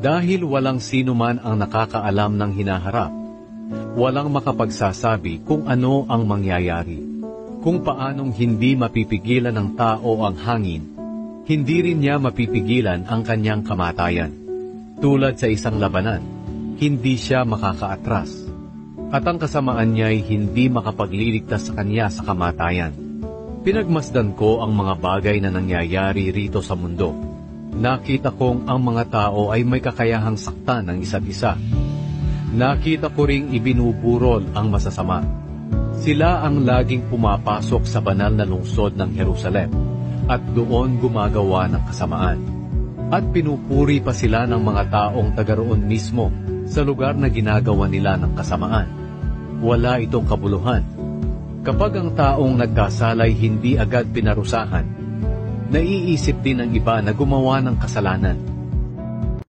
Dahil walang sino man ang nakakaalam ng hinaharap, walang makapagsasabi kung ano ang mangyayari. Kung paanong hindi mapipigilan ng tao ang hangin, hindi rin niya mapipigilan ang kanyang kamatayan. Tulad sa isang labanan, hindi siya makakaatras, at ang kasamaan niya ay hindi makapagliligtas sa kanya sa kamatayan. Pinagmasdan ko ang mga bagay na nangyayari rito sa mundo. Nakita kong ang mga tao ay may kakayahang saktan ng isa't isa. Nakita ko ring ibinuburol ang masasama. Sila ang laging pumapasok sa banal na lungsod ng Jerusalem at doon gumagawa ng kasamaan. At pinupuri pa sila ng mga taong taga roon mismo sa lugar na ginagawa nila ng kasamaan. Wala itong kabuluhan. Kapag ang taong nagkasalay hindi agad pinarusahan, naiisip din ng iba na gumawa ng kasalanan.